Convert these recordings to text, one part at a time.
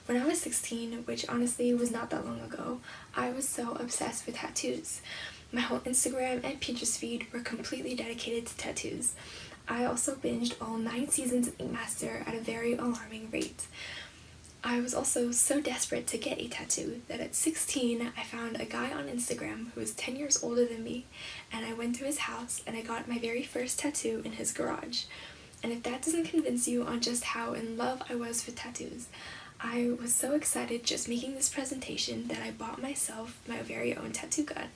When I was 16, which honestly was not that long ago, I was so obsessed with tattoos. My whole Instagram and Pinterest feed were completely dedicated to tattoos. I also binged all 9 seasons of Ink Master at a very alarming rate. I was also so desperate to get a tattoo that at 16 I found a guy on Instagram who was 10 years older than me, and I went to his house and I got my very first tattoo in his garage. And if that doesn't convince you on just how in love I was with tattoos, I was so excited just making this presentation that I bought myself my very own tattoo gun.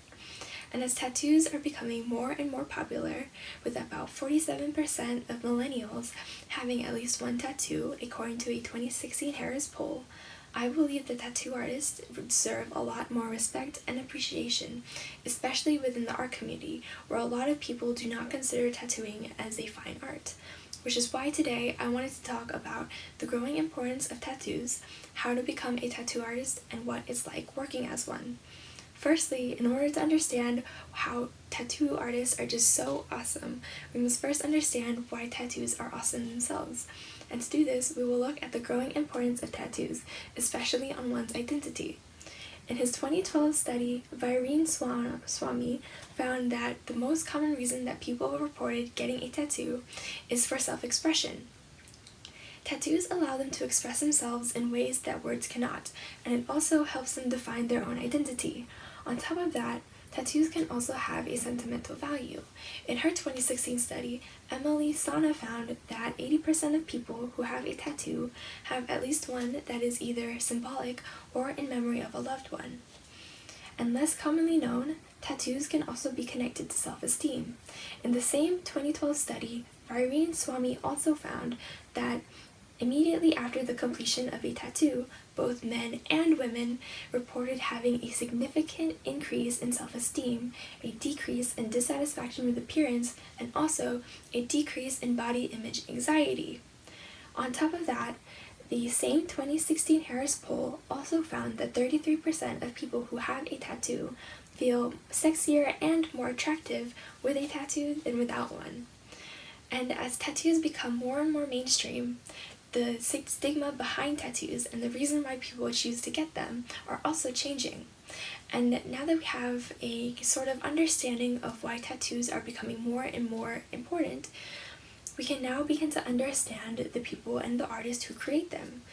And as tattoos are becoming more and more popular, with about 47% of millennials having at least one tattoo, according to a 2016 Harris poll, I believe that tattoo artists deserve a lot more respect and appreciation, especially within the art community, where a lot of people do not consider tattooing as a fine art. Which is why today I wanted to talk about the growing importance of tattoos, how to become a tattoo artist, and what it's like working as one. Firstly, in order to understand how tattoo artists are just so awesome, we must first understand why tattoos are awesome themselves. And to do this, we will look at the growing importance of tattoos, especially on one's identity. In his 2012 study, Vireen Swami found that the most common reason that people reported getting a tattoo is for self-expression. Tattoos allow them to express themselves in ways that words cannot, and it also helps them define their own identity. On top of that, tattoos can also have a sentimental value. In her 2016 study, Emily Sana found that 80% of people who have a tattoo have at least one that is either symbolic or in memory of a loved one. And less commonly known, tattoos can also be connected to self-esteem. In the same 2012 study, Vireen Swami also found that immediately after the completion of a tattoo, both men and women reported having a significant increase in self-esteem, a decrease in dissatisfaction with appearance, and also a decrease in body image anxiety. On top of that, the same 2016 Harris poll also found that 33% of people who have a tattoo feel sexier and more attractive with a tattoo than without one. And as tattoos become more and more mainstream, the stigma behind tattoos and the reason why people choose to get them are also changing. And now that we have a sort of understanding of why tattoos are becoming more and more important, we can now begin to understand the people and the artists who create them,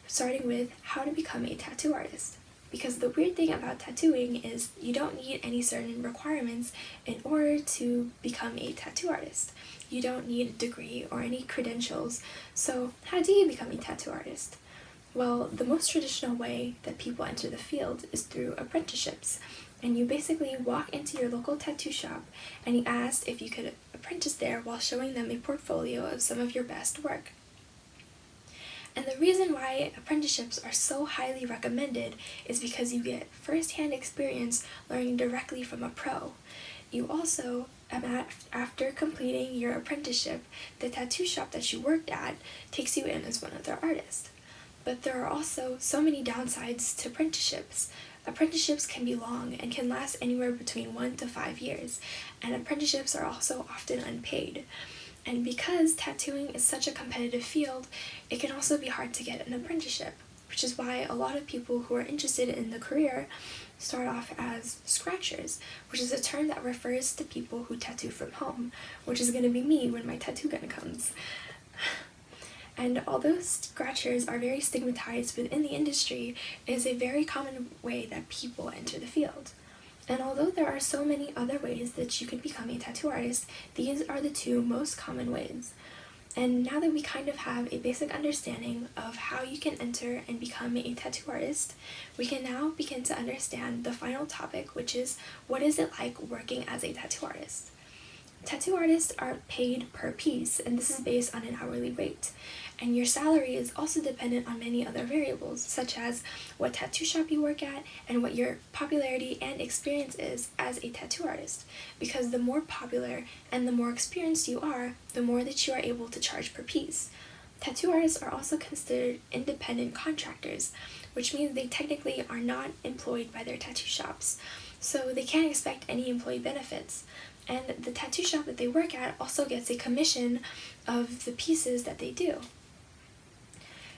starting with how to become a tattoo artist. Because the weird thing about tattooing is you don't need any certain requirements in order to become a tattoo artist. You don't need a degree or any credentials. So how do you become a tattoo artist? Well, the most traditional way that people enter the field is through apprenticeships. And you basically walk into your local tattoo shop and you ask if you could apprentice there while showing them a portfolio of some of your best work. And the reason why apprenticeships are so highly recommended is because you get first-hand experience learning directly from a pro. You also, after completing your apprenticeship, the tattoo shop that you worked at takes you in as one of their artists. But there are also so many downsides to apprenticeships. Apprenticeships can be long and can last anywhere between 1 to 5 years, and apprenticeships are also often unpaid. And because tattooing is such a competitive field, it can also be hard to get an apprenticeship, which is why a lot of people who are interested in the career start off as scratchers, which is a term that refers to people who tattoo from home, which is going to be me when my tattoo gun comes. And although scratchers are very stigmatized within the industry, it is a very common way that people enter the field. And although there are so many other ways that you can become a tattoo artist, these are the 2 most common ways. And now that we kind of have a basic understanding of how you can enter and become a tattoo artist, we can now begin to understand the final topic, which is what is it like working as a tattoo artist? Tattoo artists are paid per piece, and this is based on an hourly rate. And your salary is also dependent on many other variables, such as what tattoo shop you work at and what your popularity and experience is as a tattoo artist. Because the more popular and the more experienced you are, the more that you are able to charge per piece. Tattoo artists are also considered independent contractors, which means they technically are not employed by their tattoo shops, so they can't expect any employee benefits. And the tattoo shop that they work at also gets a commission of the pieces that they do.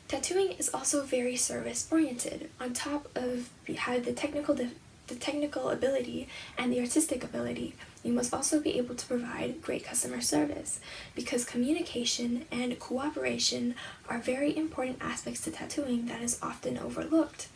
Tattooing is also very service-oriented. On top of having the technical ability and the artistic ability, you must also be able to provide great customer service, because communication and cooperation are very important aspects to tattooing that is often overlooked.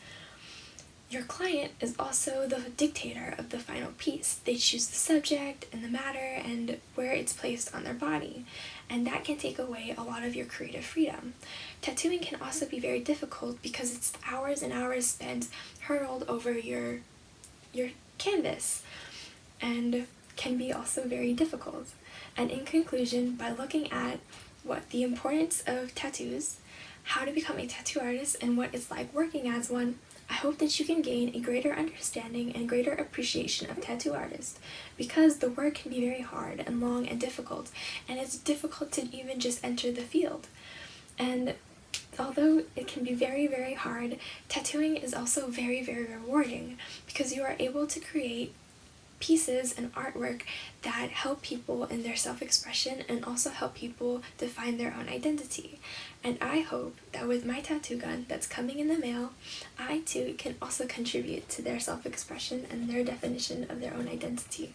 Your client is also the dictator of the final piece. They choose the subject and the matter and where it's placed on their body, and that can take away a lot of your creative freedom. Tattooing can also be very difficult because it's hours and hours spent hurled over your canvas, and can be also very difficult. And in conclusion, by looking at what the importance of tattoos, how to become a tattoo artist, and what it's like working as one, I hope that you can gain a greater understanding and greater appreciation of tattoo artists, because the work can be very hard and long and difficult, and it's difficult to even just enter the field. And although it can be very, very hard, tattooing is also very, very rewarding, because you are able to create pieces and artwork that help people in their self-expression and also help people define their own identity. And I hope that with my tattoo gun that's coming in the mail, I too can also contribute to their self-expression and their definition of their own identity.